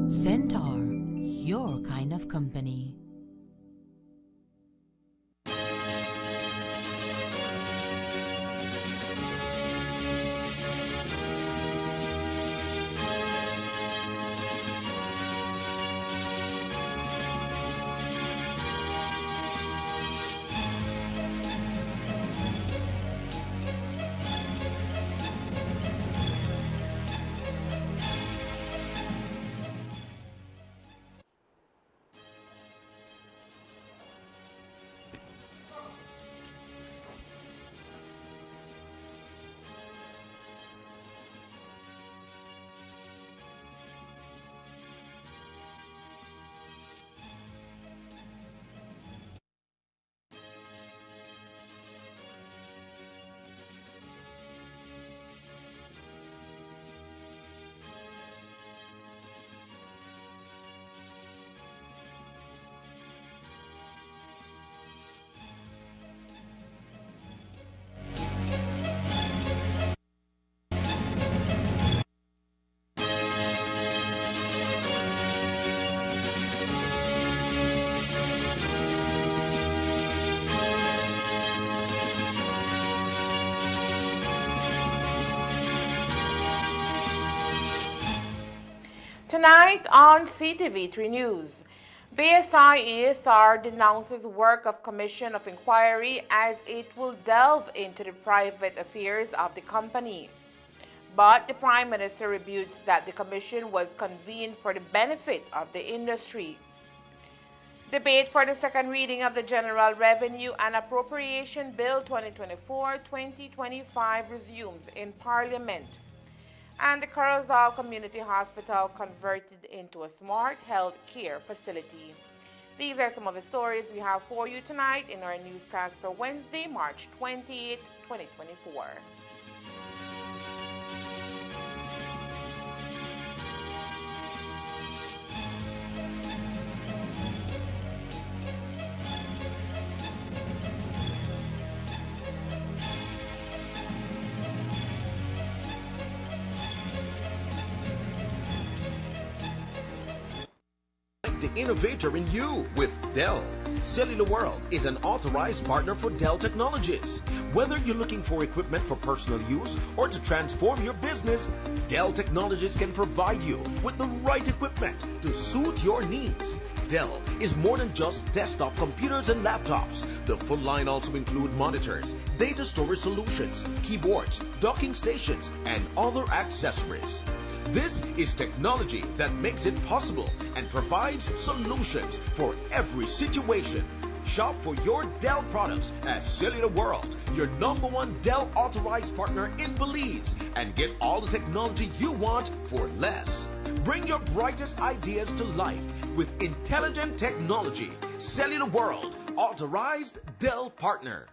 Centaur, your kind of company. Tonight on CTV3 News, BSI-ESR denounces work of Commission of Inquiry as it will delve into the private affairs of the company. But the Prime Minister rebukes that the Commission was convened for the benefit of the industry. Debate for the second reading of the General Revenue and Appropriation Bill 2024-2025 resumes in Parliament. And the Corozal Community Hospital converted into a smart health care facility. These are some of the stories we have for you tonight in our newscast for Wednesday, March 28, 2024. The innovator in you with Dell. Cellular World is an authorized partner for Dell Technologies. Whether you're looking for equipment for personal use or to transform your business, Dell Technologies can provide you with the right equipment to suit your needs. Dell is more than just desktop computers and laptops. The full line also includes monitors, data storage solutions, keyboards, docking stations, and other accessories. This is technology that makes it possible and provides solutions for every situation. Shop for your Dell products at Cellular World, your #1 Dell authorized partner in Belize, and get all the technology you want for less. Bring your brightest ideas to life with intelligent technology. Cellular World, authorized Dell partner.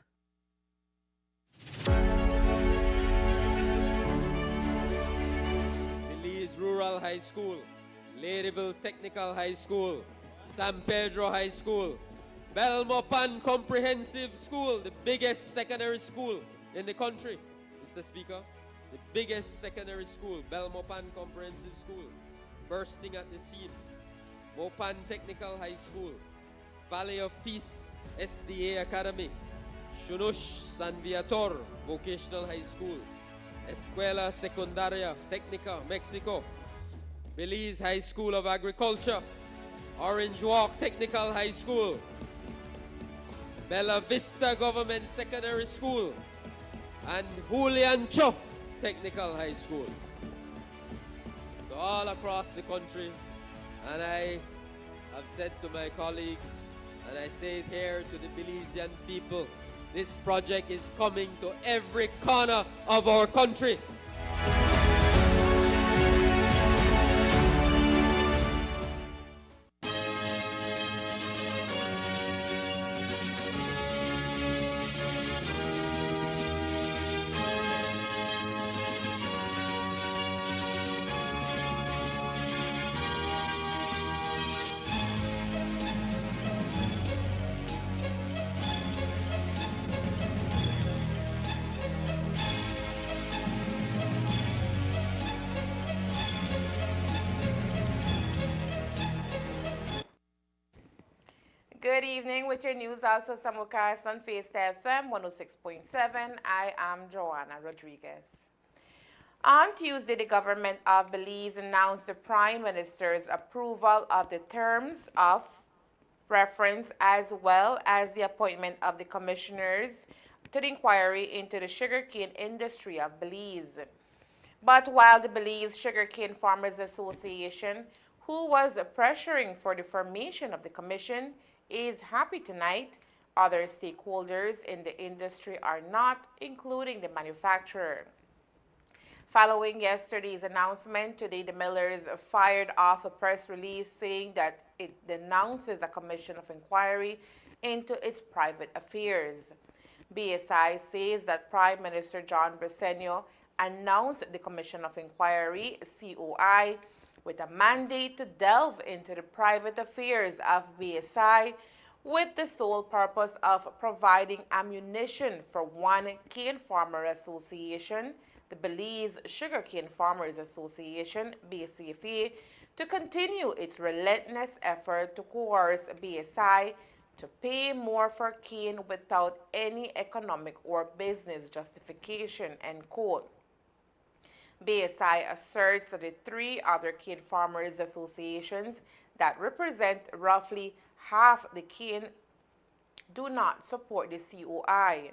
Rural High School, Ladyville Technical High School, San Pedro High School, Belmopan Comprehensive School, the biggest secondary school in the country, Mr. Speaker. The biggest secondary school, Belmopan Comprehensive School, bursting at the seams. Mopan Technical High School, Valley of Peace SDA Academy, Shunush San Viator Vocational High School, Escuela Secundaria Técnica Mexico, Belize High School of Agriculture, Orange Walk Technical High School, Bella Vista Government Secondary School, and Julian Cho Technical High School. So all across the country, and I have said to my colleagues, and I say it here to the Belizean people, this project is coming to every corner of our country. Good evening with your news also simulcast on Face FM 106.7. I am Joanna Rodriguez. On Tuesday, the government of Belize announced the Prime Minister's approval of the terms of reference as well as the appointment of the commissioners to the inquiry into the sugarcane industry of Belize. But while the Belize Sugarcane Farmers Association, who was pressuring for the formation of the commission, is happy tonight, other stakeholders in the industry are not, including the manufacturer. Following yesterday's announcement, today the millers fired off a press release saying that it denounces a commission of inquiry into its private affairs. BSI says that Prime Minister John Briceño announced the Commission of Inquiry, COI, with a mandate to delve into the private affairs of BSI with the sole purpose of providing ammunition for one cane farmer association, the Belize Sugarcane Farmers Association, BCFA, to continue its relentless effort to coerce BSI to pay more for cane without any economic or business justification, end quote. BSI asserts that the three other cane farmers associations that represent roughly half the cane do not support the COI.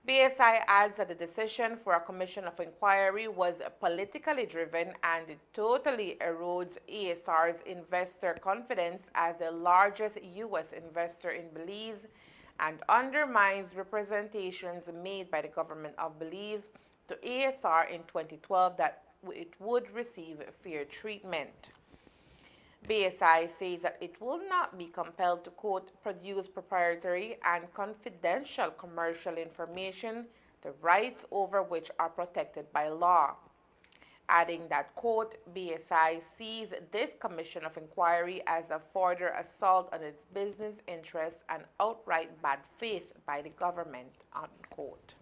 BSI adds that the decision for a commission of inquiry was politically driven and it totally erodes ASR's investor confidence as the largest U.S. investor in Belize and undermines representations made by the government of Belize to ASR in 2012 that it would receive fair treatment. BSI says that it will not be compelled to, quote, produce proprietary and confidential commercial information, the rights over which are protected by law. Adding that, quote, BSI sees this commission of inquiry as a further assault on its business interests and outright bad faith by the government, unquote.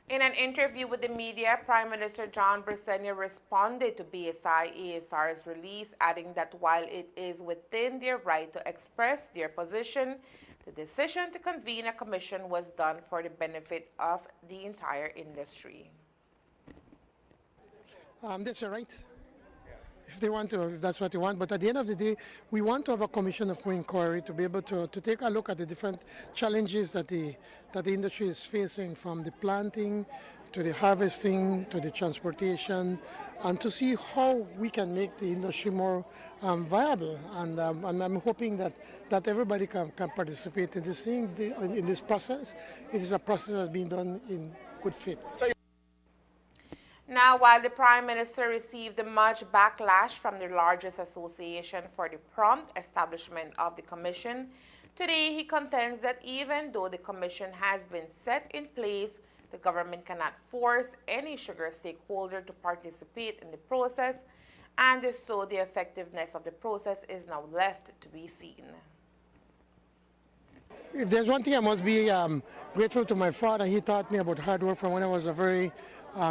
In an interview with the media, Prime Minister John Briceño responded to BSI-ASR's release, adding that while it is within their right to express their position, the decision to convene a commission was done for the benefit of the entire industry. That's all right. If they want to, if that's what they want. But at the end of the day, we want to have a commission of inquiry to be able to take a look at the different challenges that the industry is facing, from the planting to the harvesting to the transportation, and to see how we can make the industry more viable. And I'm hoping that everybody can participate in this thing, in this process. It is a process that's being done in good faith. Now, while the Prime Minister received much backlash from the largest association for the prompt establishment of the commission, today he contends that even though the commission has been set in place, the government cannot force any sugar stakeholder to participate in the process, and so the effectiveness of the process is now left to be seen. If there's one thing I must be grateful to my father, he taught me about hard work from when I was a very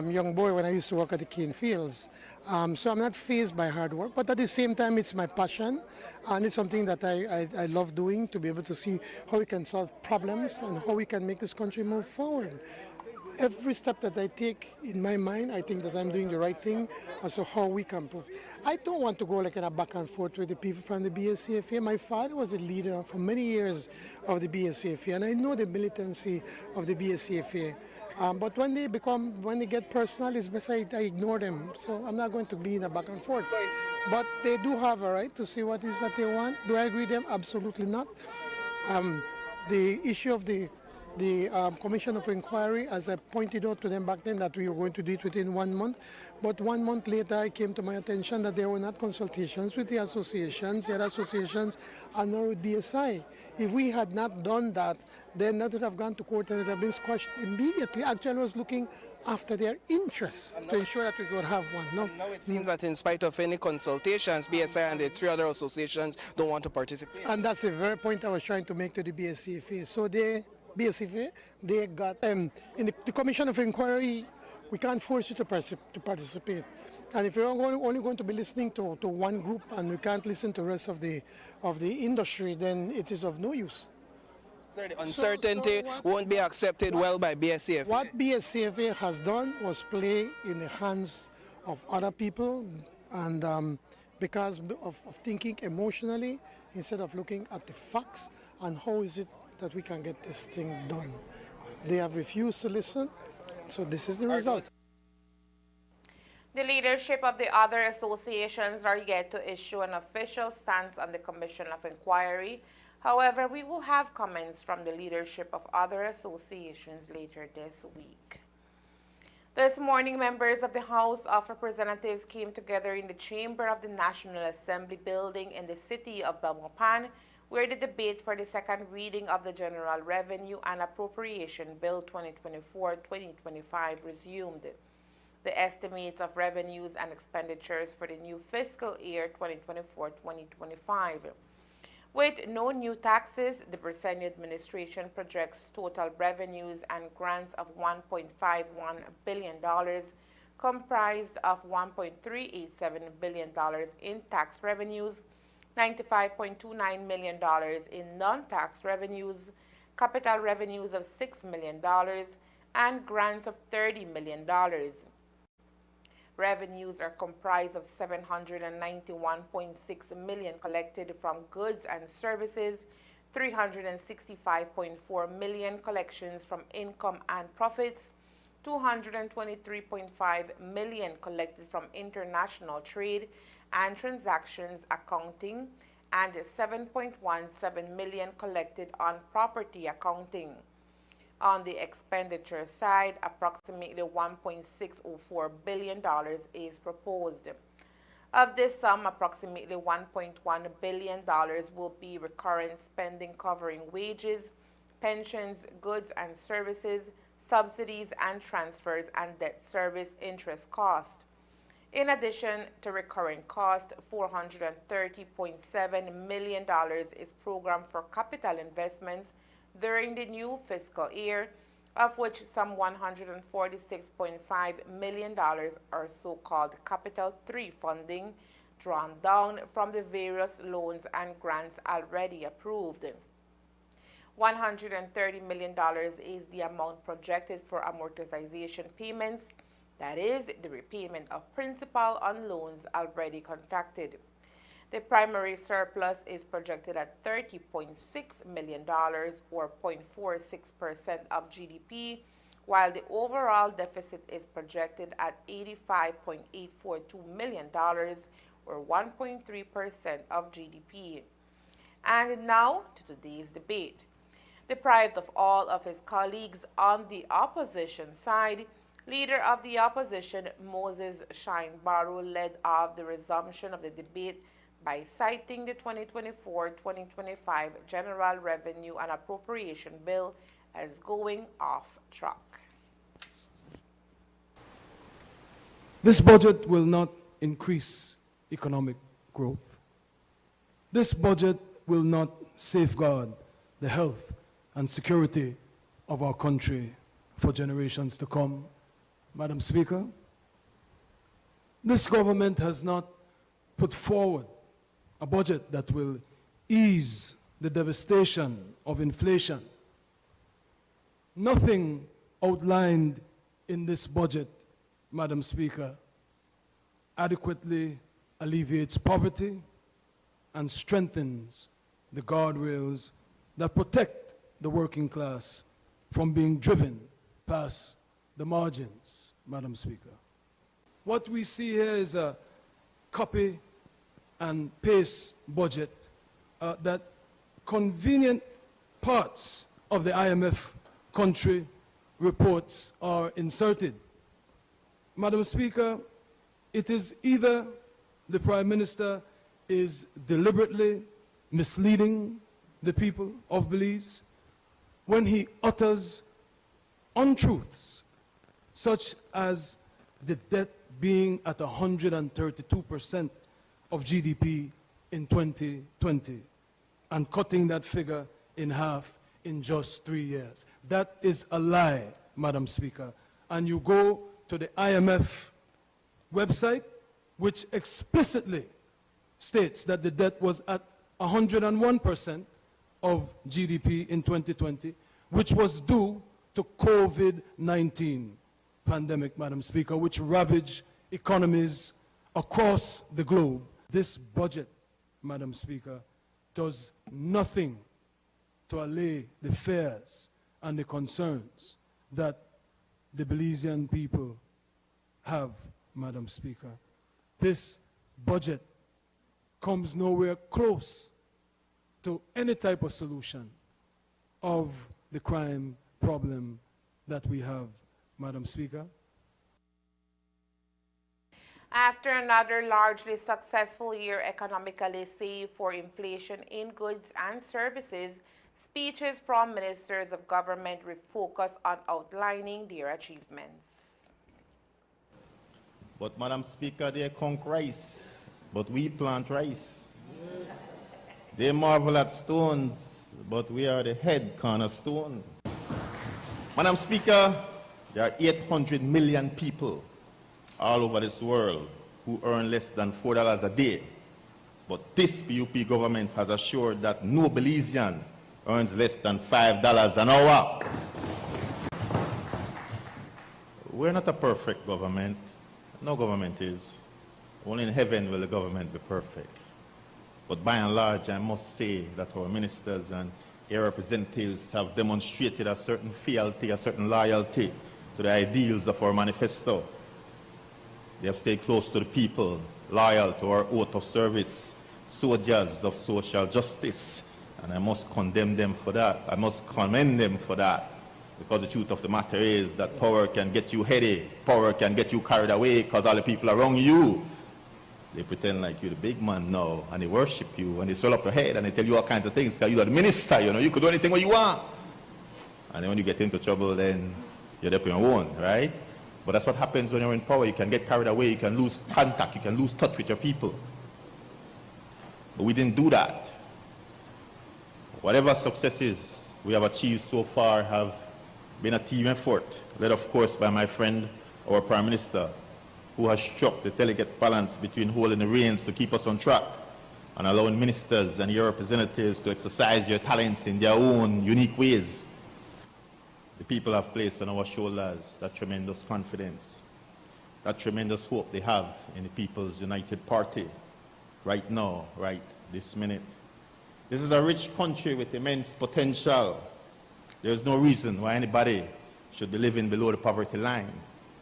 young boy, when I used to work at the cane fields. So I'm not fazed by hard work, but at the same time it's my passion, and it's something that I love doing, to be able to see how we can solve problems and how we can make this country move forward. Every step that I take, in my mind, I think that I'm doing the right thing as to how we can improve. I don't want to go like in a back and forth with the people from the BSCFA. My father was a leader for many years of the BSCFA, and I know the militancy of the BSCFA. But when they get personal, it's best I ignore them. So I'm not going to be in a back and forth. But they do have a right to say what it is that they want. Do I agree with them? Absolutely not. The issue of the Commission of Inquiry, as I pointed out to them back then, that we were going to do it within 1 month. But 1 month later, it came to my attention that there were not consultations with the associations, the other associations, and nor with BSI. If we had not done that, then that would have gone to court and it would have been squashed immediately. Actually, I was looking after their interests to ensure that we could have one. No. Now it seems that in spite of any consultations, BSI and the three other associations don't want to participate. And that's the very point I was trying to make to the BSCFA. So BSCFA, they got, in the Commission of Inquiry, we can't force you to participate. And if you're only going to be listening to one group and you can't listen to the rest of the industry, then it is of no use. Sir, the uncertainty won't be accepted well by BSCFA. What BSCFA has done was play in the hands of other people, and because of thinking emotionally instead of looking at the facts and how is it that we can get this thing done. They have refused to listen, so this is the result. The leadership of the other associations are yet to issue an official stance on the Commission of Inquiry. However, we will have comments from the leadership of other associations later this week. This morning, members of the House of Representatives came together in the chamber of the National Assembly building in the city of Belmopan, where the debate for the second reading of the General Revenue and Appropriation Bill 2024-2025 resumed. The estimates of revenues and expenditures for the new fiscal year 2024-2025. With no new taxes, the Brisani administration projects total revenues and grants of $1.51 billion, comprised of $1.387 billion in tax revenues, $95.29 million in non-tax revenues, capital revenues of $6 million, and grants of $30 million. Revenues are comprised of $791.6 million collected from goods and services, $365.4 million collections from income and profits, $223.5 million collected from international trade and transactions accounting, and $7.17 million collected on property accounting. On the expenditure side, approximately $1.604 billion is proposed. Of this sum, approximately $1.1 billion will be recurrent spending covering wages, pensions, goods and services, subsidies and transfers, and debt service interest cost. In addition to recurring cost, $430.7 million is programmed for capital investments during the new fiscal year, of which some $146.5 million are so-called Capital 3 funding, drawn down from the various loans and grants already approved. $130 million is the amount projected for amortization payments, that is, the repayment of principal on loans already contracted. The primary surplus is projected at $30.6 million, or 0.46% of GDP, while the overall deficit is projected at $85.842 million, or 1.3% of GDP. And now to today's debate. Deprived of all of his colleagues on the opposition side, Leader of the Opposition Moses Shine Barrow led off the resumption of the debate by citing the 2024-2025 General Revenue and Appropriation Bill as going off track. This budget will not increase economic growth. This budget will not safeguard the health and security of our country for generations to come. Madam Speaker, this government has not put forward a budget that will ease the devastation of inflation. Nothing outlined in this budget, Madam Speaker, adequately alleviates poverty and strengthens the guardrails that protect the working class from being driven past the margins, Madam Speaker. What we see here is a copy and paste budget that convenient parts of the IMF country reports are inserted. Madam Speaker, it is either the Prime Minister is deliberately misleading the people of Belize when he utters untruths such as the debt being at 132% of GDP in 2020 and cutting that figure in half in just 3 years. That is a lie, Madam Speaker. And you go to the IMF website which explicitly states that the debt was at 101% of GDP in 2020, which was due to COVID-19 pandemic, Madam Speaker, which ravaged economies across the globe. This budget, Madam Speaker, does nothing to allay the fears and the concerns that the Belizean people have, Madam Speaker. This budget comes nowhere close to any type of solution of the crime problem that we have, Madam Speaker. After another largely successful year economically, save for inflation in goods and services, speeches from ministers of government refocus on outlining their achievements. But, Madam Speaker, they conk rice, but we plant rice. They marvel at stones, but we are the head cornerstone. Madam Speaker, there are 800 million people all over this world who earn less than $4 a day. But this PUP government has assured that no Belizean earns less than $5 an hour. We're not a perfect government. No government is. Only in heaven will the government be perfect. But by and large, I must say that our ministers and their representatives have demonstrated a certain fealty, a certain loyalty to the ideals of our manifesto. They have stayed close to the people, loyal to our oath of service, soldiers of social justice. And I must condemn them for that. I must commend them for that. Because the truth of the matter is that power can get you heady, power can get you carried away because all the people around you, they pretend like you're the big man now, and they worship you, and they swell up your head, and they tell you all kinds of things because you're the minister, you know, you could do anything what you want. And then when you get into trouble, then you're up on your own, right? But that's what happens when you're in power. You can get carried away, you can lose contact, you can lose touch with your people. But we didn't do that. Whatever successes we have achieved so far have been a team effort, led of course by my friend, our Prime Minister, who has struck the delicate balance between holding the reins to keep us on track and allowing ministers and your representatives to exercise their talents in their own unique ways. The people have placed on our shoulders that tremendous confidence, that tremendous hope they have in the People's United Party right now, right this minute. This is a rich country with immense potential. There's no reason why anybody should be living below the poverty line,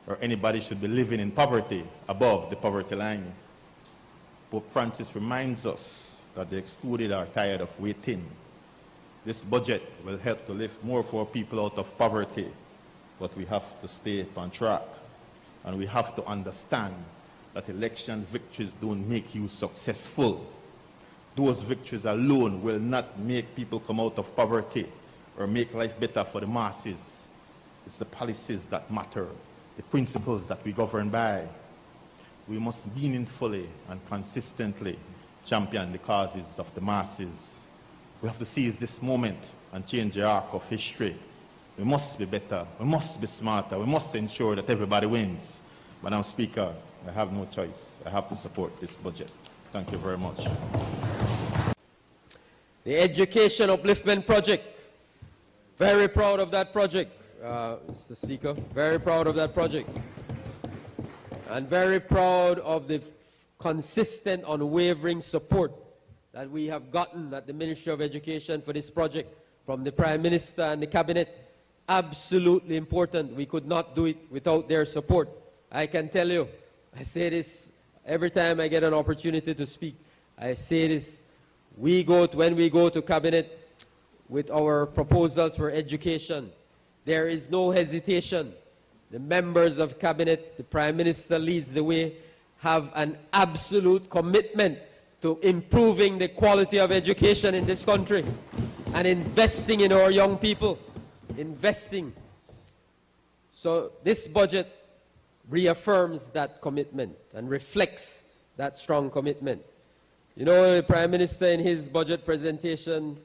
or anybody should be living in poverty above the poverty line. Pope Francis reminds us that the excluded are tired of waiting. This budget will help to lift more of our people out of poverty, but we have to stay on track. And we have to understand that election victories don't make you successful. Those victories alone will not make people come out of poverty or make life better for the masses. It's the policies that matter, the principles that we govern by. We must meaningfully and consistently champion the causes of the masses. We have to seize this moment and change the arc of history. We must be better, we must be smarter, we must ensure that everybody wins. Madam Speaker, I have no choice. I have to support this budget. Thank you very much. The Education Upliftment Project. Very proud of that project, Mr. Speaker. Very proud of that project. And very proud of the consistent, unwavering support that we have gotten at the Ministry of Education for this project from the Prime Minister and the Cabinet. Absolutely important. We could not do it without their support. I can tell you, I say this every time I get an opportunity to speak. I say this, when we go to Cabinet with our proposals for education, there is no hesitation. The members of Cabinet, the Prime Minister leads the way, have an absolute commitment to improving the quality of education in this country and investing in our young people. Investing. So this budget reaffirms that commitment and reflects that strong commitment. You know, the Prime Minister in his budget presentation,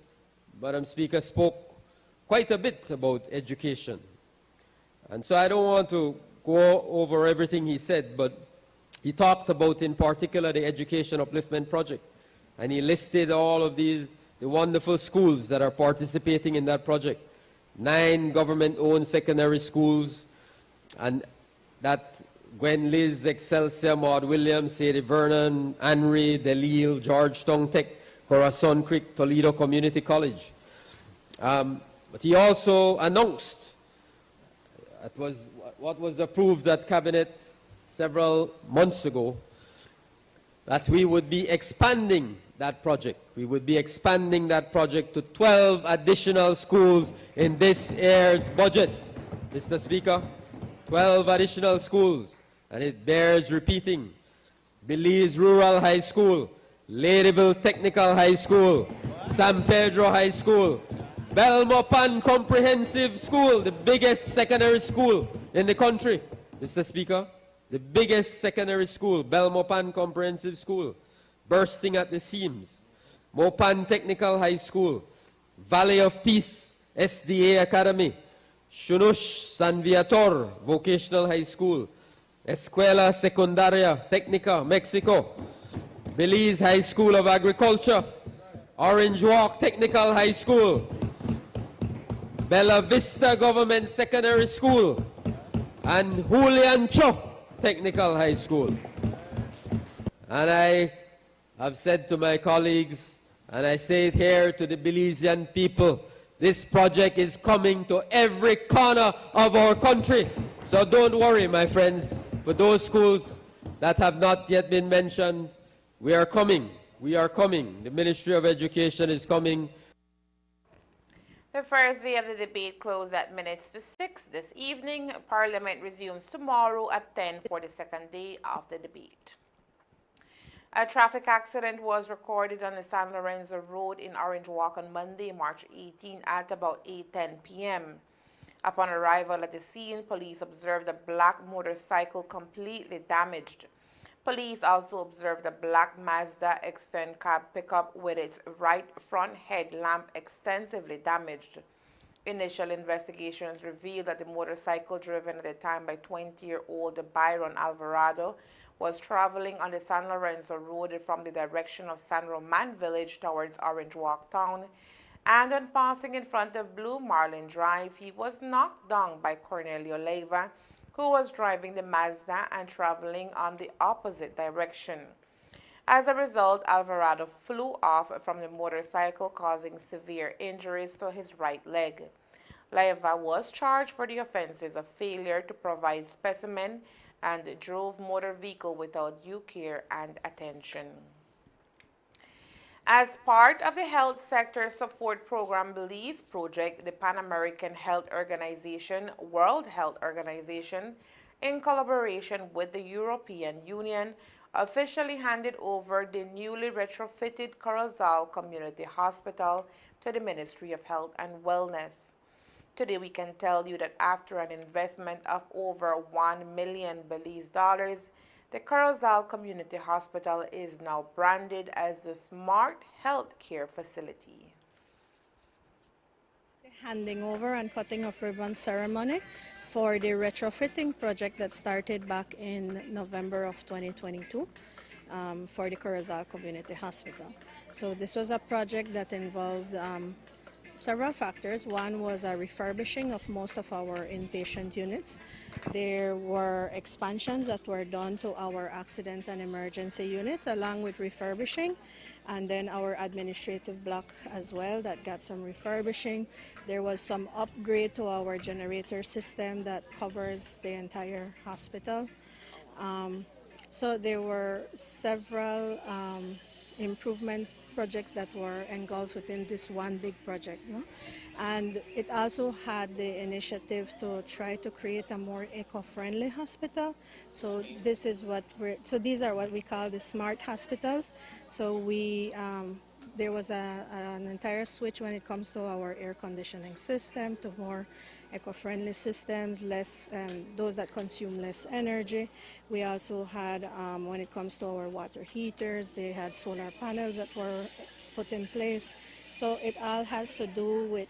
Madam Speaker, spoke quite a bit about education. And so I don't want to go over everything he said, but He talked about, in particular, the Education Upliftment Project. And he listed all of these, the wonderful schools that are participating in that project. 9 government-owned secondary schools, and that Gwen Liz, Excelsior, Maud Williams, Sadie Vernon, Henry, Delisle, Georgetown Tech, Corazon Creek, Toledo Community College. But he also announced, that was what was approved at Cabinet several months ago, that we would be expanding that project. We would be expanding that project to 12 additional schools in this year's budget. Mr. Speaker, 12 additional schools, and it bears repeating. Belize Rural High School, Ladyville Technical High School, San Pedro High School, Belmopan Comprehensive School, the biggest secondary school in the country, Mr. Speaker. The biggest secondary school, Belmopan Comprehensive School, bursting at the seams. Mopan Technical High School, Valley of Peace SDA Academy, Shunush San Viator Vocational High School, Escuela Secundaria Técnica, Mexico, Belize High School of Agriculture, Orange Walk Technical High School, Bella Vista Government Secondary School, and Julian Cho Technical High School. And I have said to my colleagues, and I say it here to the Belizean people, this project is coming to every corner of our country. So don't worry, my friends. For those schools that have not yet been mentioned, we are coming. We are coming. The Ministry of Education is coming. The first day of the debate closed at minutes to 6 this evening. Parliament resumes tomorrow at 10 for the second day of the debate. A traffic accident was recorded on the San Lorenzo Road in Orange Walk on Monday, March 18 at about 8:10 p.m. Upon arrival at the scene, police observed a black motorcycle completely damaged. Police also observed a black Mazda Extend cab pickup with its right front headlamp extensively damaged. Initial investigations revealed that the motorcycle driven at the time by 20-year-old Byron Alvarado was traveling on the San Lorenzo Road from the direction of San Roman Village towards Orange Walk Town, and on passing in front of Blue Marlin Drive, he was knocked down by Cornelio Leiva, who was driving the Mazda and traveling on the opposite direction. As a result, Alvarado flew off from the motorcycle, causing severe injuries to his right leg. Leiva was charged for the offenses of failure to provide specimen and drove motor vehicle without due care and attention. As part of the Health Sector Support Program Belize project, the Pan American Health Organization, World Health Organization, in collaboration with the European Union, officially handed over the newly retrofitted Corozal Community Hospital to the Ministry of Health and Wellness. Today we can tell you that after an investment of over $1 million Belize dollars, the Corozal Community Hospital is now branded as a Smart Healthcare Facility. Handing over and cutting of ribbon ceremony for the retrofitting project that started back in November of 2022 for the Corozal Community Hospital. So this was a project that involved several factors. One was a refurbishing of most of our inpatient units. There were expansions that were done to our accident and emergency unit along with refurbishing, and then our administrative block as well that got some refurbishing. There was some upgrade to our generator system that covers the entire hospital. So there were several improvements projects that were engulfed within this one big project, no? And it also had the initiative to try to create a more eco-friendly hospital. So this is what these are what we call the smart hospitals. So we there was an entire switch when it comes to our air conditioning system to more eco-friendly systems, less those that consume less energy. We also had, when it comes to our water heaters, they had solar panels that were put in place. So it all has to do with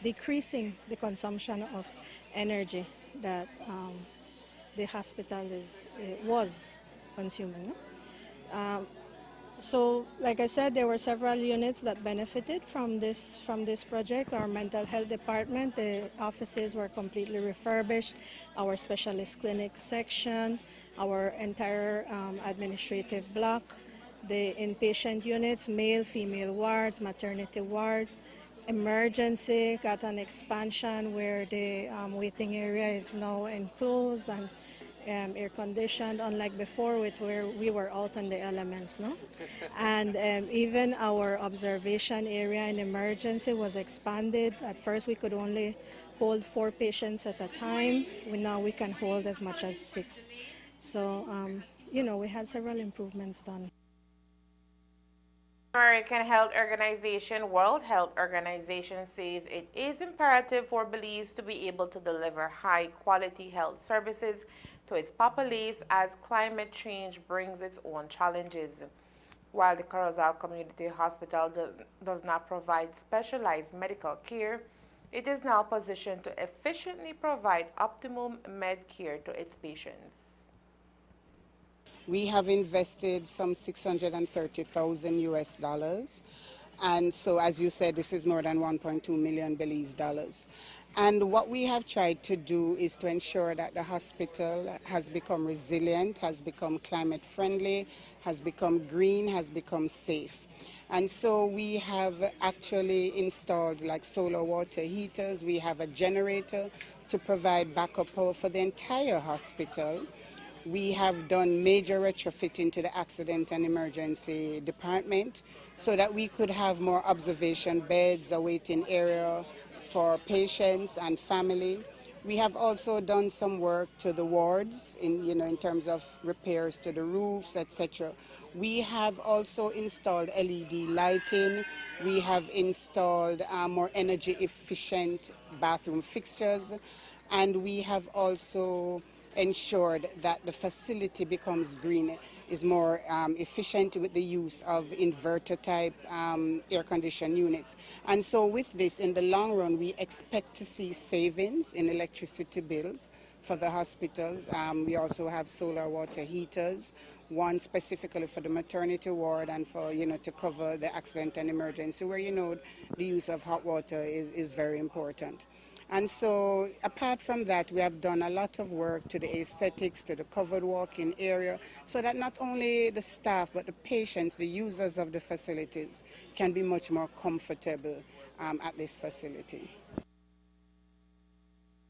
decreasing the consumption of energy that the hospital was consuming. So, like I said, there were several units that benefited from this project. Our mental health department, the offices were completely refurbished. Our specialist clinic section, our entire administrative block, the inpatient units, male, female wards, maternity wards, emergency got an expansion where the waiting area is now enclosed and air conditioned, unlike before where we were out in the elements, no? And even our observation area in emergency was expanded. At first we could only hold 4 patients at a time. Now we can hold as much as 6. So, you know, we had several improvements done. American Health Organization, World Health Organization says it is imperative for Belize to be able to deliver high quality health services to its populace as climate change brings its own challenges. While the Corozal Community Hospital does not provide specialized medical care, it is now positioned to efficiently provide optimum med care to its patients. We have invested some 630,000 US dollars. And so, as you said, this is more than 1.2 million Belize dollars. And what we have tried to do is to ensure that the hospital has become resilient, has become climate friendly, has become green, has become safe. And so we have actually installed like solar water heaters. We have a generator to provide backup power for the entire hospital. We have done major retrofitting to the accident and emergency department so that we could have more observation beds, a waiting area for patients and family. We have also done some work to the wards in terms of repairs to the roofs, etc. We have also installed LED lighting. We have installed more energy efficient bathroom fixtures, and we have also ensured that the facility becomes green, is more efficient with the use of inverter type air-conditioned units. And so with this, in the long run, we expect to see savings in electricity bills for the hospitals. We also have solar water heaters, one specifically for the maternity ward and for, to cover the accident and emergency, where, the use of hot water is very important. And so apart from that, we have done a lot of work to the aesthetics, to the covered walk-in area, so that not only the staff, but the patients, the users of the facilities, can be much more comfortable at this facility.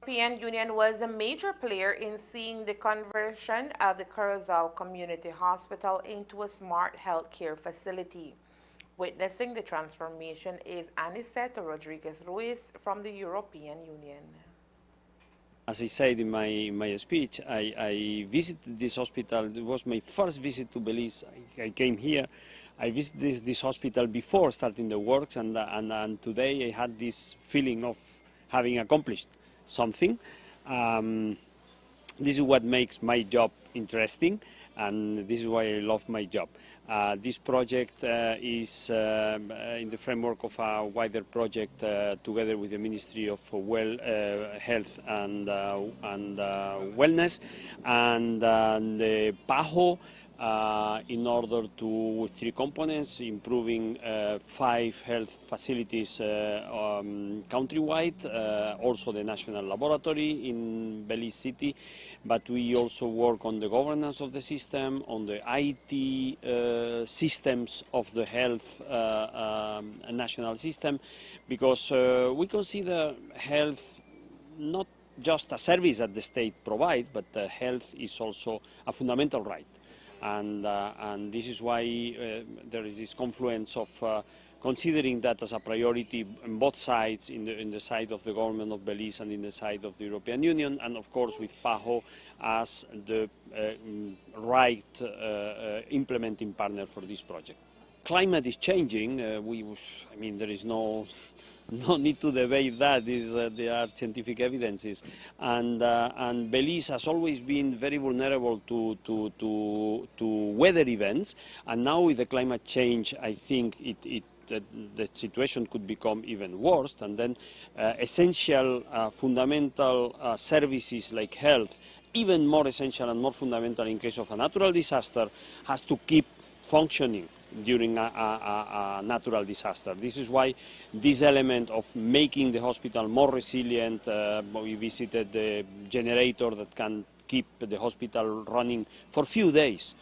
The European Union was a major player in seeing the conversion of the Corozal Community Hospital into a smart healthcare facility. Witnessing the transformation is Aniceta Rodriguez-Ruiz from the European Union. As I said in my speech, I visited this hospital. It was my first visit to Belize. I came here. I visited this hospital before starting the works, and today I had this feeling of having accomplished something. This is what makes my job interesting, and this is why I love my job. This project is in the framework of a wider project together with the Ministry of Health and Wellness and the PAHO in order to, with 3 components, improving 5 health facilities countrywide, also the national laboratory in Belize City, but we also work on the governance of the system, on the IT systems of the health national system, because we consider health not just a service that the state provides, but health is also a fundamental right. And this is why there is this confluence of considering that as a priority on both sides, in the side of the government of Belize and in the side of the European Union, and of course with PAHO as the right implementing partner for this project. Climate is changing. I mean, there is no need to debate that. There are scientific evidences, and Belize has always been very vulnerable to weather events, and now with the climate change, I think the situation could become even worse, and then essential fundamental services like health even more essential and more fundamental in case of a natural disaster, has to keep functioning during a natural disaster. This is why this element of making the hospital more resilient, we visited the generator that can keep the hospital running for a few days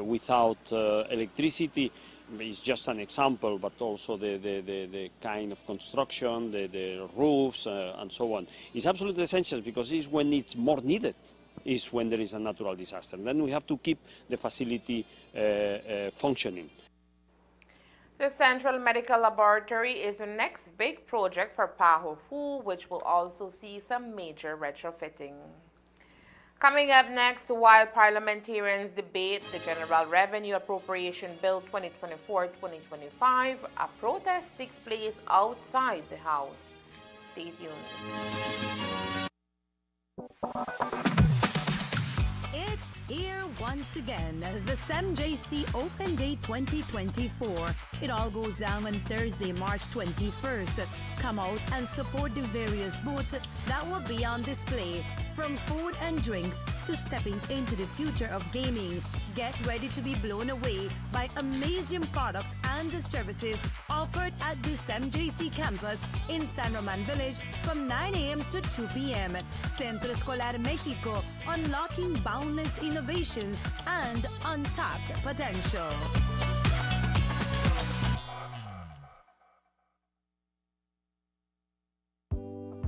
without electricity. Is just an example, but also the kind of construction, the roofs, and so on. It's absolutely essential because it's when it's more needed, is when there is a natural disaster. Then we have to keep the facility functioning. The Central Medical Laboratory is the next big project for Pahofu, which will also see some major retrofitting. Coming up next, while parliamentarians debate the General Revenue Appropriation Bill 2024-2025, a protest takes place outside the House. Stay tuned. It's here once again, the SEMJC Open Day 2024. It all goes down on Thursday, March 21st. Come out and support the various booths that will be on display. From food and drinks to stepping into the future of gaming, get ready to be blown away by amazing products and services offered at the SEMJC campus in San Roman Village from 9 a.m. to 2 p.m. Centro Escolar Mexico, unlocking boundless innovations and untapped potential.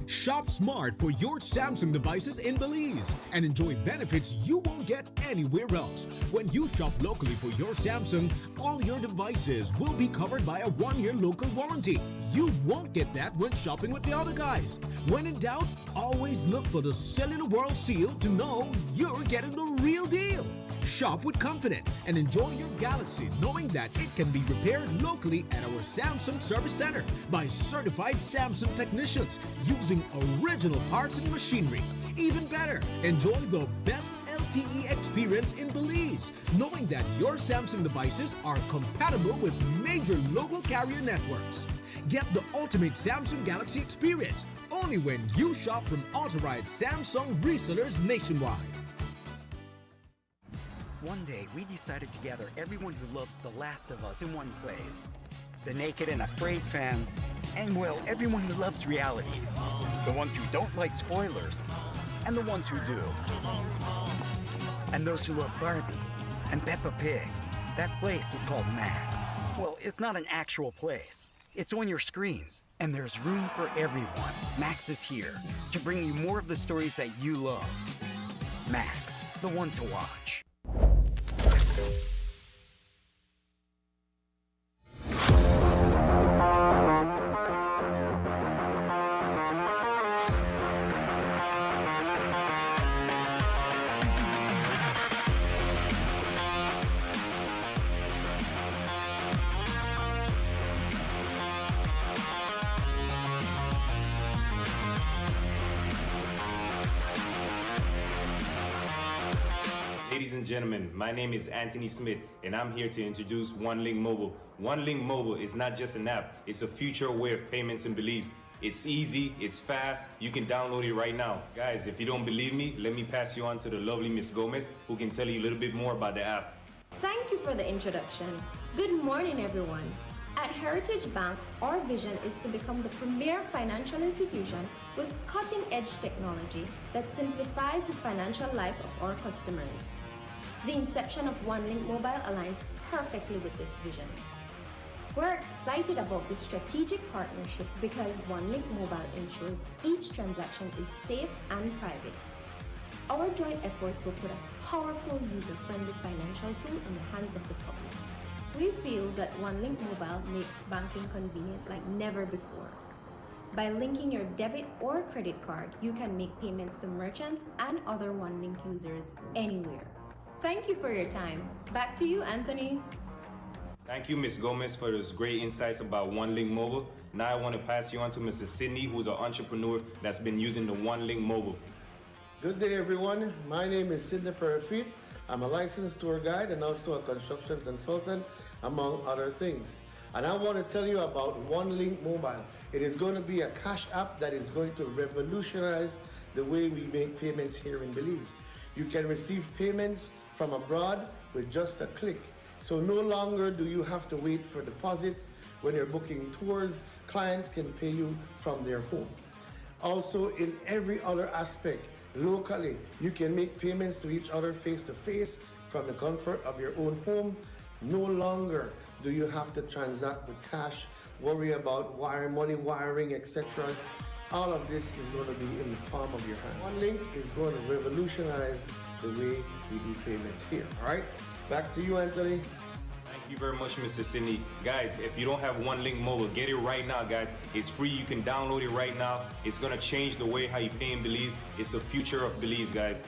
Shop smart for your Samsung devices in Belize and enjoy benefits you won't get anywhere else. When you shop locally for your Samsung, all your devices will be covered by a 1-year local warranty. You won't get that when shopping with the other guys. When in doubt, always look for the Cellular World seal to know you're getting the real deal. Shop with confidence and enjoy your Galaxy knowing that it can be repaired locally at our Samsung Service Center by certified Samsung technicians using original parts and machinery. Even better, enjoy the best LTE experience in Belize, knowing that your Samsung devices are compatible with major local carrier networks. Get the ultimate Samsung Galaxy experience only when you shop from authorized Samsung resellers nationwide. One day, we decided to gather everyone who loves The Last of Us in one place. The naked and afraid fans, and well, everyone who loves realities. The ones who don't like spoilers, and the ones who do. And those who love Barbie and Peppa Pig. That place is called Max. Well, it's not an actual place. It's on your screens, and there's room for everyone. Max is here to bring you more of the stories that you love. Max, the one to watch. Ladies and gentlemen, my name is Anthony Smith, and I'm here to introduce OneLink Mobile. OneLink Mobile is not just an app, it's a future way of payments in Belize. It's easy, it's fast, you can download it right now. Guys, if you don't believe me, let me pass you on to the lovely Miss Gomez, who can tell you a little bit more about the app. Thank you for the introduction. Good morning, everyone. At Heritage Bank, our vision is to become the premier financial institution with cutting-edge technology that simplifies the financial life of our customers. The inception of OneLink Mobile aligns perfectly with this vision. We're excited about this strategic partnership because OneLink Mobile ensures each transaction is safe and private. Our joint efforts will put a powerful, user-friendly financial tool in the hands of the public. We feel that OneLink Mobile makes banking convenient like never before. By linking your debit or credit card, you can make payments to merchants and other OneLink users anywhere. Thank you for your time. Back to you, Anthony. Thank you, Ms. Gomez, for those great insights about OneLink Mobile. Now I want to pass you on to Mrs. Sydney, who's an entrepreneur that's been using the OneLink Mobile. Good day, everyone. My name is Sidney Perifit. I'm a licensed tour guide and also a construction consultant, among other things. And I want to tell you about OneLink Mobile. It is going to be a cash app that is going to revolutionize the way we make payments here in Belize. You can receive payments from abroad with just a click. So no longer do you have to wait for deposits when you're booking tours. Clients can pay you from their home. Also, in every other aspect, locally, you can make payments to each other face to face from the comfort of your own home. No longer do you have to transact with cash, worry about money wiring, etc. All of this is going to be in the palm of your hand. OneLink is going to revolutionize the way we do payments here. All right, back to you, Anthony. Thank you very much, Mr. Sidney. Guys, if you don't have OneLink Mobile, get it right now, guys. It's free. You can download it right now. It's going to change the way how you pay in Belize. It's the future of Belize, guys.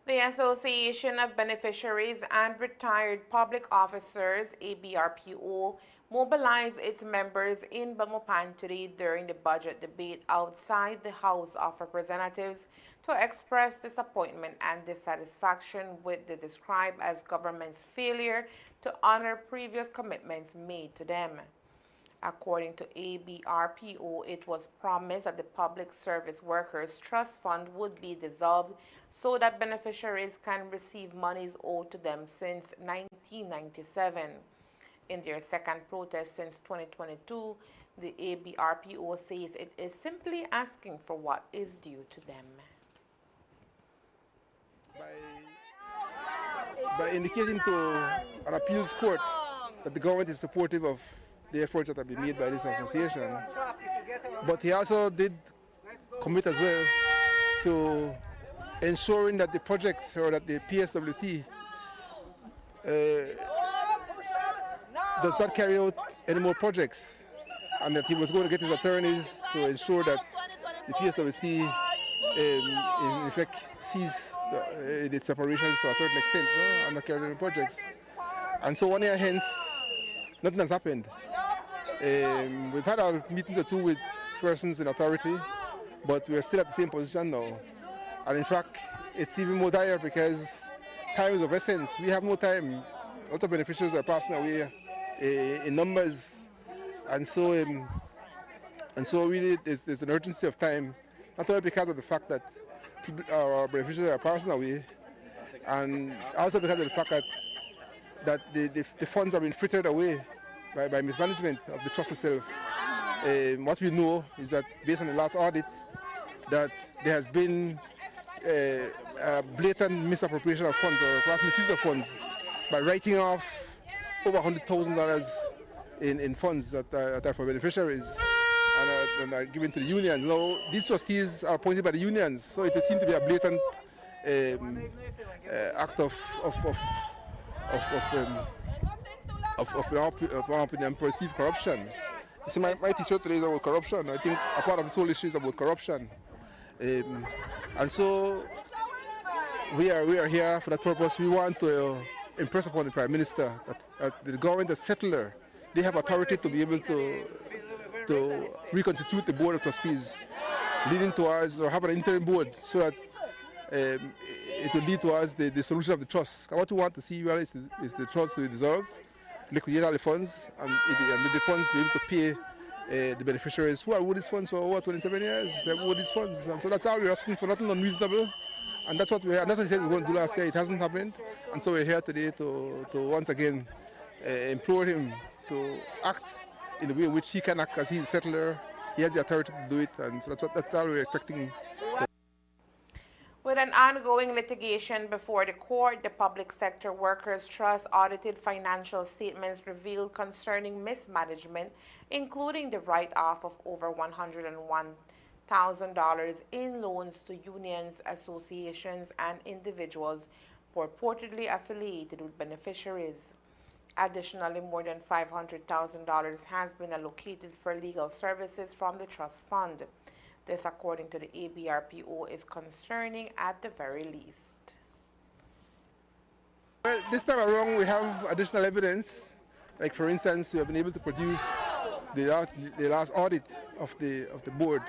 The Association of Beneficiaries and Retired Public Officers, ABRPO, mobilized its members in Belmopan today during the budget debate outside the House of Representatives to express disappointment and dissatisfaction with the described as government's failure to honor previous commitments made to them. According to ABRPO, it was promised that the Public Service Workers Trust Fund would be dissolved so that beneficiaries can receive monies owed to them since 1997. In their second protest since 2022, the ABRPO says it is simply asking for what is due to them. By indicating to an appeals court that the government is supportive of the efforts that have been made by this association, but he also did commit as well to ensuring that the projects or that the PSWT does not carry out any more projects, and that he was going to get his attorneys to ensure that the PSWT in effect sees its operations to a certain extent, and not carry any projects. And so 1 year hence, nothing has happened. We've had our meetings or two with persons in authority, but we're still at the same position now. And in fact, it's even more dire because time is of essence. We have no time. Lots of beneficiaries are passing away in numbers, and so really there's an urgency of time, not only because of the fact that our beneficiaries are passing away, and also because of the fact that the funds have been frittered away by mismanagement of the trust itself. What we know is that based on the last audit, that there has been a blatant misappropriation of funds or perhaps misuse of funds by writing off over $100,000 in funds that are for beneficiaries and are given to the unions. Now, these trustees are appointed by the unions, so it would seem to be a blatant act of our opinion, perceived corruption. You see, my teacher today is about corruption. I think a part of this whole issue is about corruption. And so we are here for that purpose. We want to impress upon the Prime Minister that the government, the settler, they have authority to be able to reconstitute the Board of Trustees, leading towards, or have an interim board, so that it will lead towards the solution of the trust. What we want to see is the trust to be dissolved, liquidate all the funds, and the funds be able to pay the beneficiaries who are owed these funds for over 27 years. They owe these funds, and so that's how we're asking for, nothing unreasonable. And that's what we said we were going to do last year. It hasn't happened, and so we're here today to once again implore him to act in the way in which he can act, as he's a settler. He has the authority to do it, and so that's all we're expecting. With an ongoing litigation before the court, the Public Sector Workers Trust audited financial statements revealed concerning mismanagement, including the write-off of over $101,000 in loans to unions, associations, and individuals purportedly affiliated with beneficiaries. Additionally, more than $500,000 has been allocated for legal services from the trust fund. This, according to the ABRPO, is concerning at the very least. Well, this time around we have additional evidence. Like, for instance, we have been able to produce the last audit of the board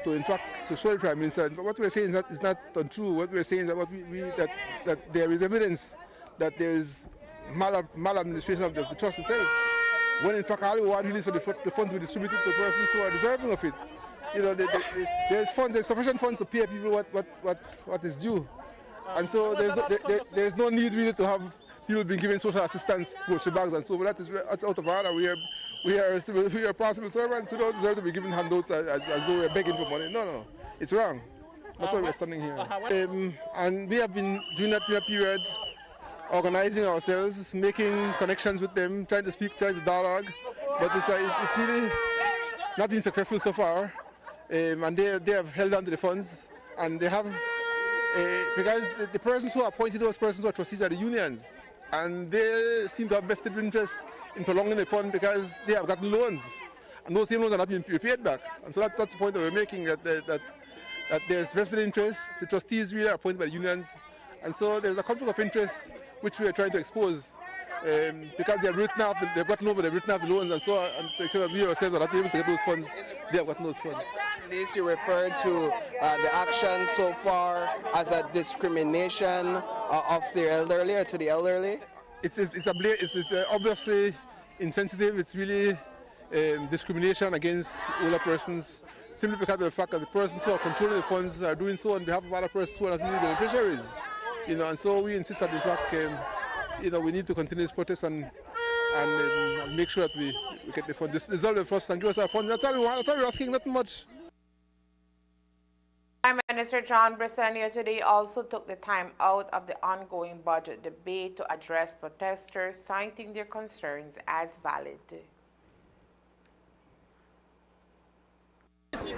to, in fact, to show the Prime Minister. But what we are saying is not untrue. What we are saying is that that there is evidence that there is maladministration of the trust itself. when in fact all we want really is for the funds to be distributed to persons who are deserving of it. You know, there's sufficient funds to pay people what is due. And so there's no need really to have people being given social assistance, grocery bags and so forth. That's out of order. We are possible servants who don't deserve to be given handouts as though we're begging for money. No, it's wrong. That's why we're standing here. And we have been during that period organizing ourselves, making connections with them, trying to dialogue, but it's really not been successful so far. And they have held on to the funds, and they have because the persons who appointed those persons who are trustees are the unions, and they seem to have vested interest in prolonging the fund because they have gotten loans, and those same loans are not being paid back. And so that's the point that we're making, that there's vested interest. The trustees really are appointed by the unions, and so there's a conflict of interest which we are trying to expose. Because they've gotten over, they've written off the loans, and so that we ourselves are not able to get those funds, they have gotten those funds. Release, you referred to the action so far as a discrimination of the elderly or to the elderly? It's obviously insensitive. It's really discrimination against older persons, simply because of the fact that the persons who are controlling the funds are doing so on behalf of other persons who are not really beneficiaries. You know, and so we insist that in fact, we need to continue this protest and make sure that we get the funds, dissolve the funds and give us our funds. That's all we want. That's all we're asking, nothing much. Prime Minister John Briseno today also took the time out of the ongoing budget debate to address protesters, citing their concerns as valid.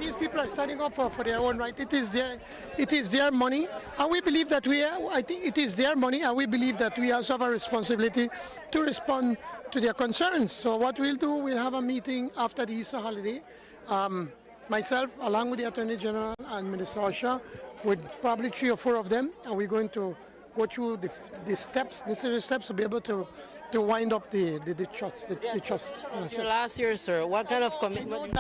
These people are standing up for their own right. It is their money, and we believe that it is their money, and we believe that we also have a responsibility to respond to their concerns. So what we'll do, we'll have a meeting after the Easter holiday. Myself, along with the Attorney General and Minister Usher, with probably 3 or 4 of them, and we're going to go through the necessary steps to be able to wind up the trust. Your last year, sir, what kind of commitment?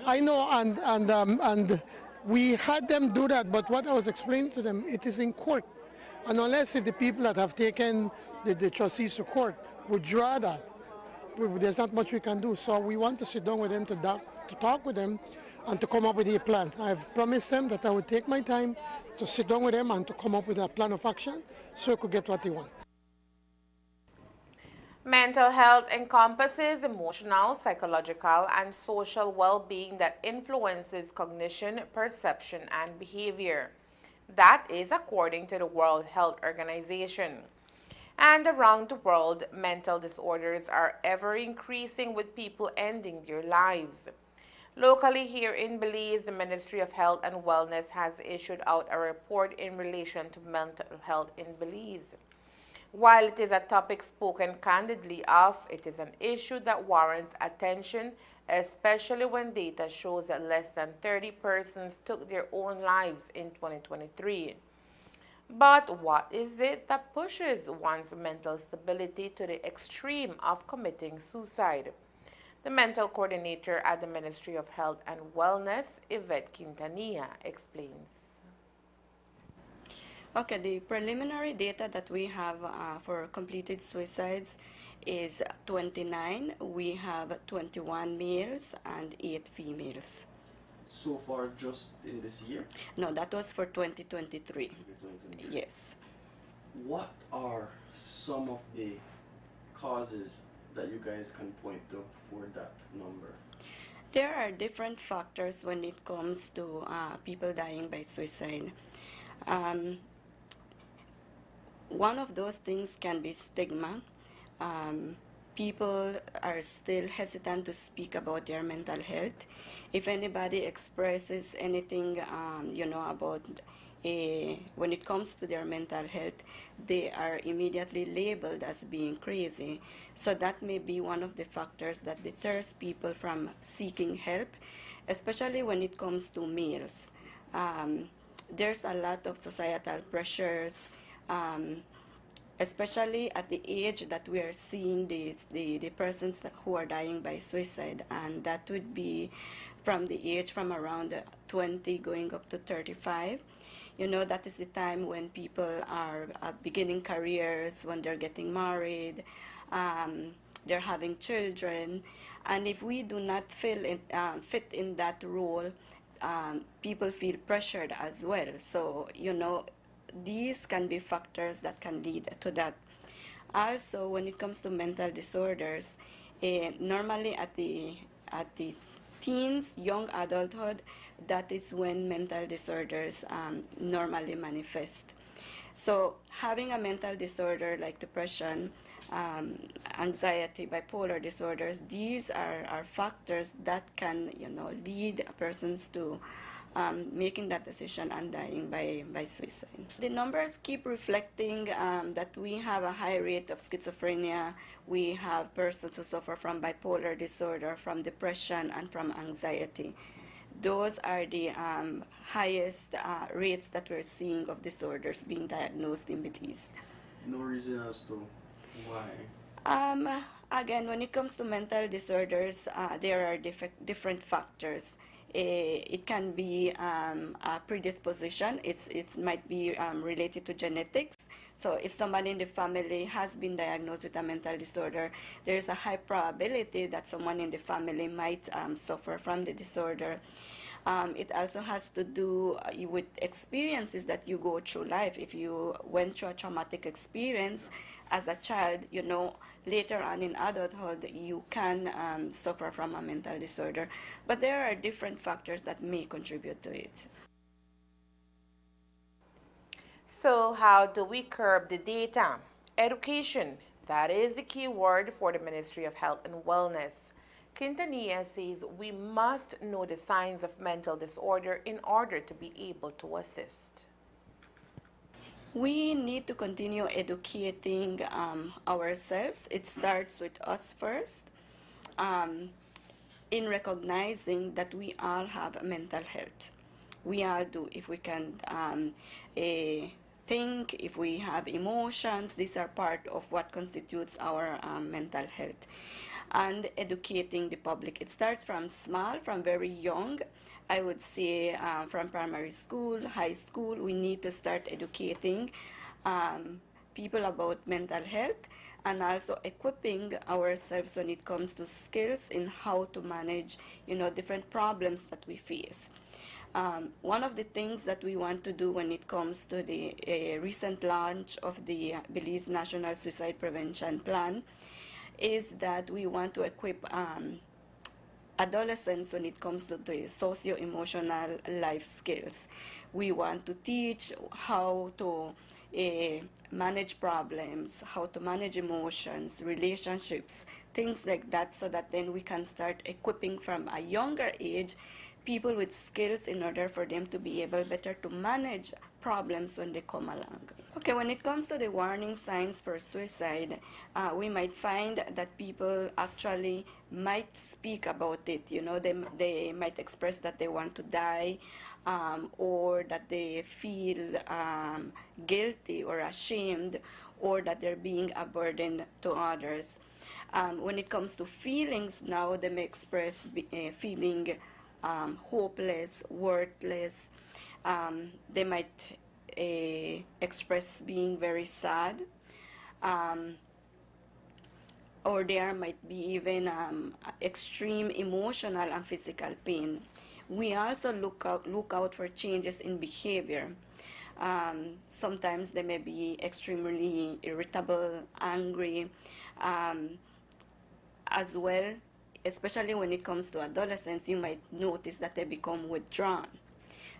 I know, and we had them do that, but what I was explaining to them, it is in court. And unless if the people that have taken the trustees to court withdraw that, there's not much we can do. So we want to sit down with them to talk with them and to come up with a plan. I've promised them that I would take my time to sit down with them and to come up with a plan of action so we could get what they want. Mental health encompasses emotional, psychological, and social well-being that influences cognition, perception, and behavior. That is according to the World Health Organization. And around the world, mental disorders are ever increasing, with people ending their lives. Locally here in Belize, the Ministry of Health and Wellness has issued out a report in relation to mental health in Belize. While it is a topic spoken candidly of, it is an issue that warrants attention, especially when data shows that less than 30 persons took their own lives in 2023. But what is it that pushes one's mental stability to the extreme of committing suicide? The mental coordinator at the Ministry of Health and Wellness, Yvette Quintanilla, explains. Okay, the preliminary data that we have for completed suicides is 29. We have 21 males and 8 females. So far, just in this year? No, that was for 2023. Yes. What are some of the causes that you guys can point to for that number? There are different factors when it comes to people dying by suicide. One of those things can be stigma. People are still hesitant to speak about their mental health. If anybody expresses anything, about when it comes to their mental health, they are immediately labeled as being crazy. So that may be one of the factors that deters people from seeking help, especially when it comes to males. There's a lot of societal pressures, especially at the age that we are seeing the persons who are dying by suicide, and that would be from the age from around 20 going up to 35. That is the time when people are beginning careers, when they're getting married. they're having children, and if we do not fit in that role, people feel pressured as well. So, these can be factors that can lead to that. Also, when it comes to mental disorders, normally at the teens, young adulthood, that is when mental disorders normally manifest. So having a mental disorder like depression, anxiety, bipolar disorders, these are factors that can, lead persons to making that decision and dying by suicide. The numbers keep reflecting that we have a high rate of schizophrenia. We have persons who suffer from bipolar disorder, from depression, and from anxiety. Those are the highest rates that we're seeing of disorders being diagnosed in Belize. No reason as to why. Again, when it comes to mental disorders, there are different factors. It can be a predisposition. It might be related to genetics. So if somebody in the family has been diagnosed with a mental disorder, there is a high probability that someone in the family might suffer from the disorder. It also has to do with experiences that you go through life. If you went through a traumatic experience as a child, later on in adulthood, you can suffer from a mental disorder. But there are different factors that may contribute to it. So how do we curb the data? Education, that is the key word for the Ministry of Health and Wellness. Quintanilla says we must know the signs of mental disorder in order to be able to assist. We need to continue educating ourselves. It starts with us first, in recognizing that we all have mental health. We all do. If we can think, if we have emotions, these are part of what constitutes our mental health. And educating the public. It starts from small, from very young. I would say from primary school, high school, we need to start educating people about mental health and also equipping ourselves when it comes to skills in how to manage, different problems that we face. One of the things that we want to do when it comes to the recent launch of the Belize National Suicide Prevention Plan is that we want to equip adolescents when it comes to the socio-emotional life skills. We want to teach how to manage problems, how to manage emotions, relationships, things like that, so that then we can start equipping from a younger age people with skills in order for them to be able better to manage problems when they come along. Okay, when it comes to the warning signs for suicide, we might find that people actually might speak about it. They might express that they want to die, or that they feel guilty or ashamed, or that they're being a burden to others. When it comes to feelings now, they may express feeling hopeless, worthless. They might express being very sad, or there might be even extreme emotional and physical pain. We also look out for changes in behavior. Sometimes they may be extremely irritable, angry, as well. Especially when it comes to adolescents, you might notice that they become withdrawn.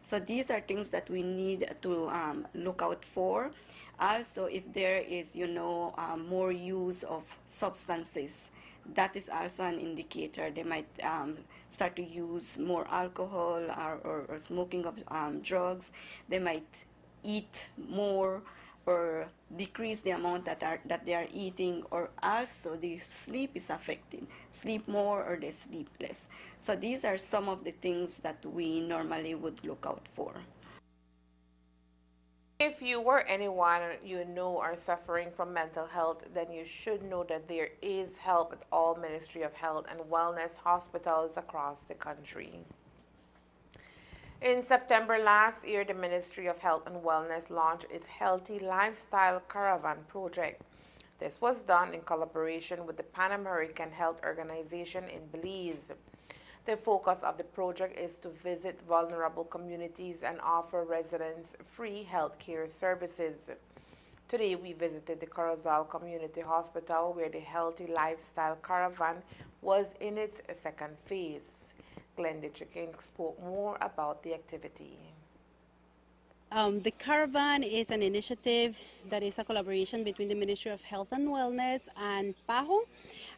So these are things that we need to look out for. Also, if there is, more use of substances, that is also an indicator. They might start to use more alcohol or smoking of drugs. They might eat more or decrease the amount that they are eating, or also the sleep is affected. Sleep more or they sleep less. So these are some of the things that we normally would look out for. If you or anyone you know are suffering from mental health, then you should know that there is help at all Ministry of Health and Wellness hospitals across the country. In September last year, the Ministry of Health and Wellness launched its Healthy Lifestyle Caravan project. This was done in collaboration with the Pan American Health Organization in Belize. The focus of the project is to visit vulnerable communities and offer residents free health care services. Today, we visited the Corozal Community Hospital where the Healthy Lifestyle Caravan was in its second phase. Glenda Chicken spoke more about the activity. The Caravan is an initiative that is a collaboration between the Ministry of Health and Wellness and PAHO,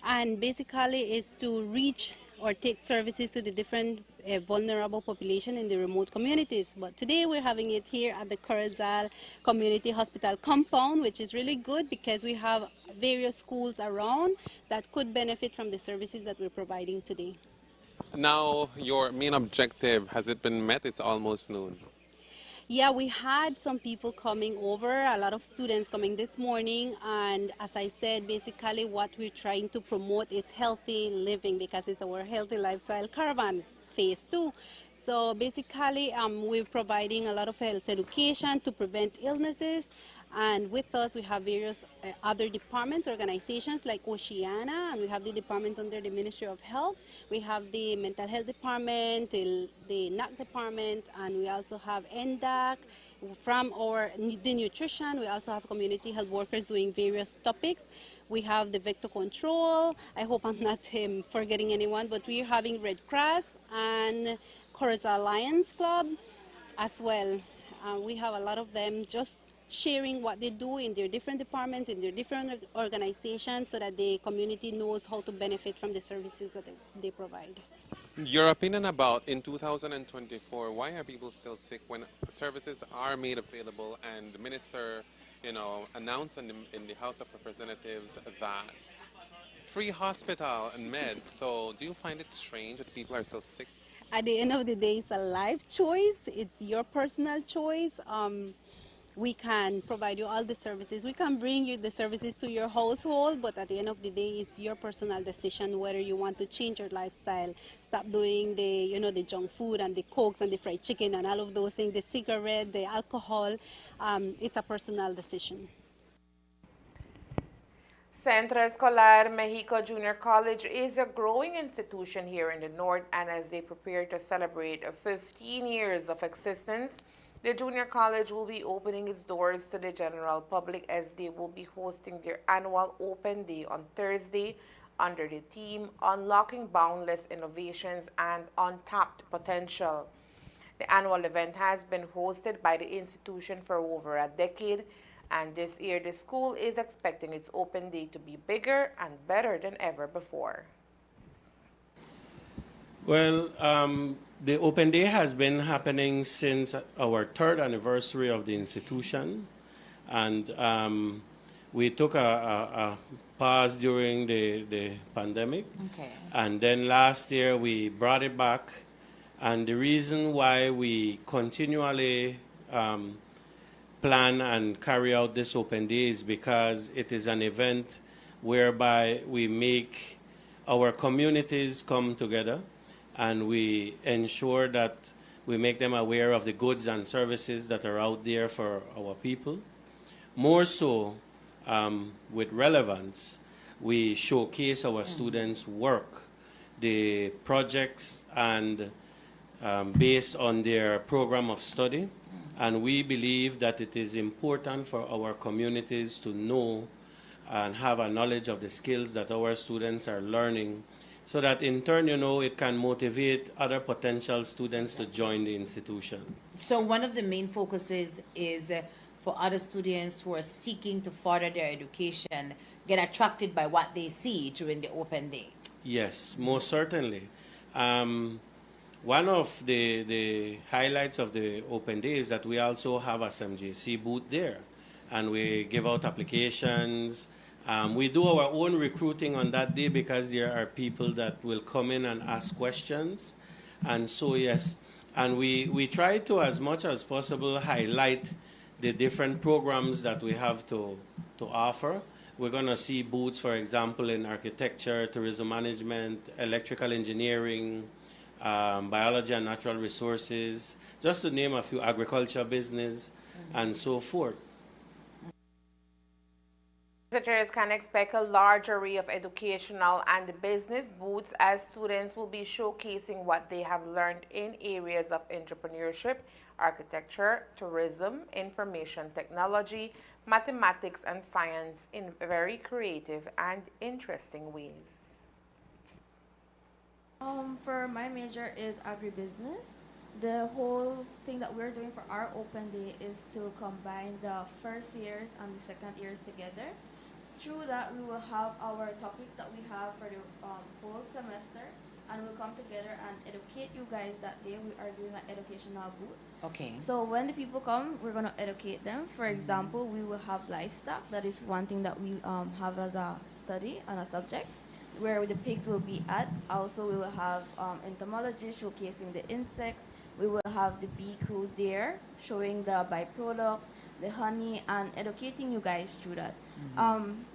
and basically is to reach or take services to the different vulnerable population in the remote communities. But today we're having it here at the Corozal Community Hospital compound, which is really good because we have various schools around that could benefit from the services that we're providing today. Now, your main objective, has it been met? It's almost noon. Yeah, we had some people coming over, a lot of students coming this morning, and as I said, basically what we're trying to promote is healthy living because it's our Healthy Lifestyle Caravan phase 2. So basically we're providing a lot of health education to prevent illnesses, and with us we have various other departments, organizations like Oceana, and we have the departments under the Ministry of Health. We have the Mental Health Department, the NAC Department, and we also have NDAC. From the nutrition, we also have community health workers doing various topics. We have the vector control. I hope I'm not forgetting anyone, but we're having Red Cross and Corozal Lions Club as well. We have a lot of them just sharing what they do in their different departments, in their different organizations, so that the community knows how to benefit from the services that they provide. Your opinion about in 2024, why are people still sick when services are made available and the minister, announced in the House of Representatives that free hospital and meds. So do you find it strange that people are still sick? At the end of the day, it's a life choice. It's your personal choice. We can provide you all the services. We can bring you the services to your household, but at the end of the day, it's your personal decision whether you want to change your lifestyle, stop doing the junk food and the cokes and the fried chicken and all of those things, the cigarette, the alcohol. It's a personal decision. Centro Escolar Mexico Junior College is a growing institution here in the north, and as they prepare to celebrate 15 years of existence, the junior college will be opening its doors to the general public as they will be hosting their annual open day on Thursday under the theme Unlocking Boundless Innovations and Untapped Potential. The annual event has been hosted by the institution for over a decade, and this year the school is expecting its open day to be bigger and better than ever before. Well, the Open Day has been happening since our third anniversary of the institution, and we took a pause during the pandemic, and then last year we brought it back, and the reason why we continually plan and carry out this Open Day is because it is an event whereby we make our communities come together, and we ensure that we make them aware of the goods and services that are out there for our people. More so, with relevance, we showcase our students' work, the projects, and based on their program of study. And we believe that it is important for our communities to know and have a knowledge of the skills that our students are learning, so that in turn, it can motivate other potential students to join the institution. So one of the main focuses is for other students who are seeking to further their education, get attracted by what they see during the open day. Yes, most certainly. One of the highlights of the open day is that we also have a SMJC booth there, and we give out applications. We do our own recruiting on that day because there are people that will come in and ask questions. And so, yes, and we try to, as much as possible, highlight the different programs that we have to offer. We're going to see booths, for example, in architecture, tourism management, electrical engineering, biology and natural resources, just to name a few, agriculture, business, and so forth. Visitors can expect a large array of educational and business booths as students will be showcasing what they have learned in areas of entrepreneurship, architecture, tourism, information technology, mathematics, and science in very creative and interesting ways. For my major is agribusiness. The whole thing that we're doing for our open day is to combine the first years and the second years together. Through that, we will have our topics that we have for the whole semester, and we'll come together and educate you guys that day. We are doing an educational booth. Okay. So when the people come, we're gonna educate them. For example, we will have livestock. That is one thing that we have as a study and a subject, where the pigs will be at. Also, we will have entomology showcasing the insects. We will have the bee crew there showing the byproducts, the honey, and educating you guys through that.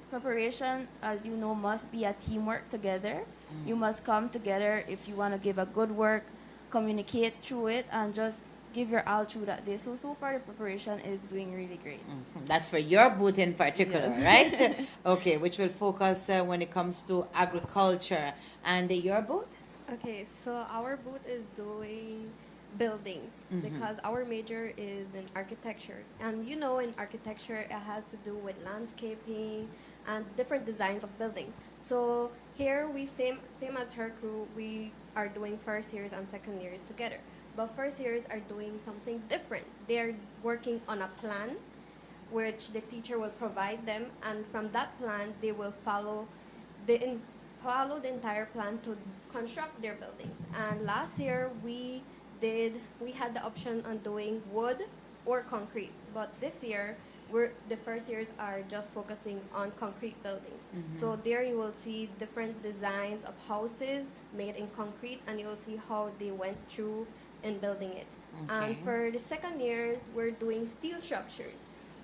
Preparation, as you know, must be a teamwork together. You must come together if you want to give a good work, communicate through it, and just give your all through that day. So far the preparation is doing really great. That's for your booth in particular, Yes. right? Okay, which will focus when it comes to agriculture. And your booth? Okay, so our booth is doing buildings because our major is in architecture. And you know, in architecture, it has to do with landscaping and different designs of buildings. So here we, same as her crew, we are doing first years and second years together. But first years are doing something different. They're working on a plan, which the teacher will provide them, and from that plan, they will follow the entire plan to construct their buildings. And last year, we had the option on doing wood or concrete. But this year, the first years are just focusing on concrete buildings. So there you will see different designs of houses made in concrete, and you will see how they went through in building it. And for the second years, we're doing steel structures.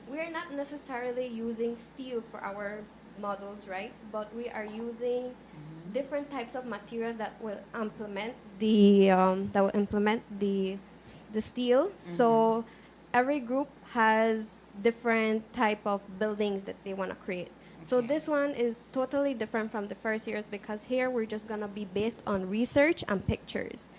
We're not necessarily using steel for our models, right? But we are using different types of material that will implement the steel. So every group has different type of buildings that they want to create. So this one is totally different from the first years because here we're just gonna be based on research and pictures.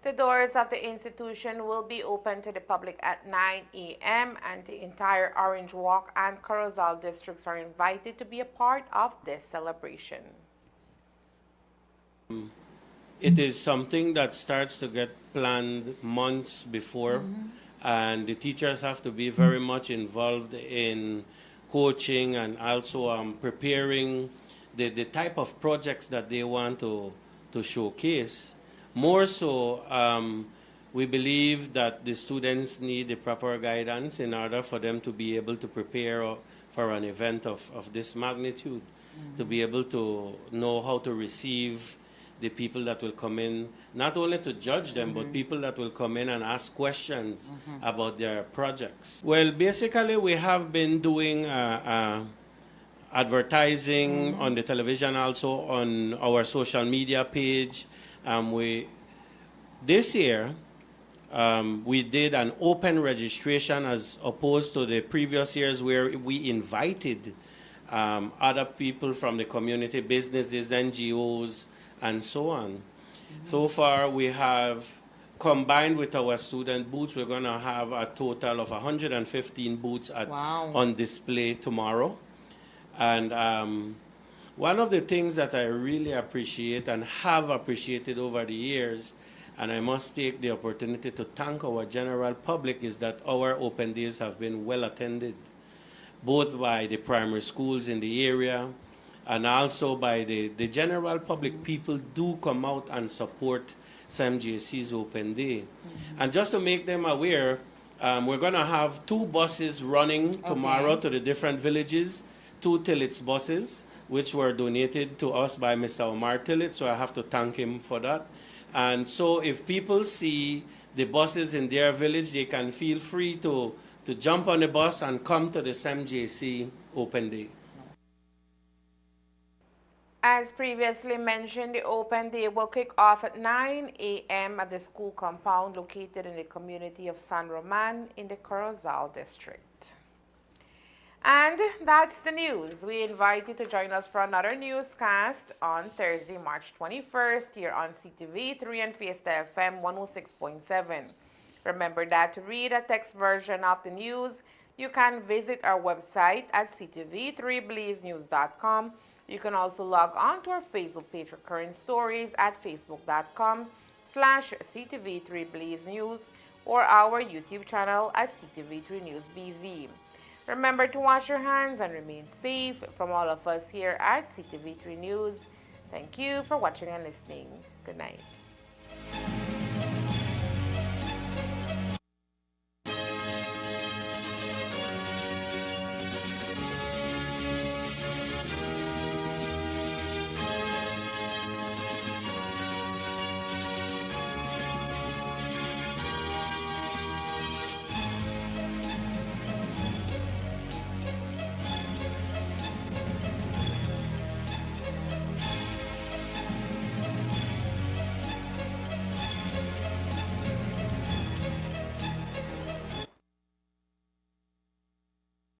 The doors of the institution will be open to the public at 9 a.m. and the entire Orange Walk and Corozal districts are invited to be a part of this celebration. It is something that starts to get planned months before, and the teachers have to be very much involved in coaching and also preparing the type of projects that they want to showcase. More so, we believe that the students need the proper guidance in order for them to be able to prepare for an event of this magnitude, to be able to know how to receive the people that will come in, not only to judge them, but people that will come in and ask questions about their projects. Well, basically, we have been doing advertising on the television, also on our social media page. This year, we did an open registration as opposed to the previous years where we invited other people from the community, businesses, NGOs, and so on. So far, we have, combined with our student booths, we're going to have a total of 115 booths on display tomorrow. And one of the things that I really appreciate and have appreciated over the years, and I must take the opportunity to thank our general public, is that our open days have been well attended, both by the primary schools in the area and also by the general public. People do come out and support SAMJC's open day. And just to make them aware, we're going to have 2 buses running tomorrow to the different villages, 2 Tillits buses, which were donated to us by Mr. Omar Tillit, so I have to thank him for that. And so if people see the buses in their village, they can feel free to jump on the bus and come to the SAMJC open day. As previously mentioned, the open day will kick off at 9 a.m. at the school compound located in the community of San Roman in the Corozal district. And that's the news. We invite you to join us for another newscast on Thursday, March 21st here on CTV3 and Fiesta FM 106.7. Remember that to read a text version of the news, you can visit our website at ctv3blazenews.com. You can also log on to our Facebook page for current stories at facebook.com/CTV3blazenews or our YouTube channel at CTV3newsBZ. Remember to wash your hands and remain safe. From all of us here at CTV3 News, thank you for watching and listening. Good night.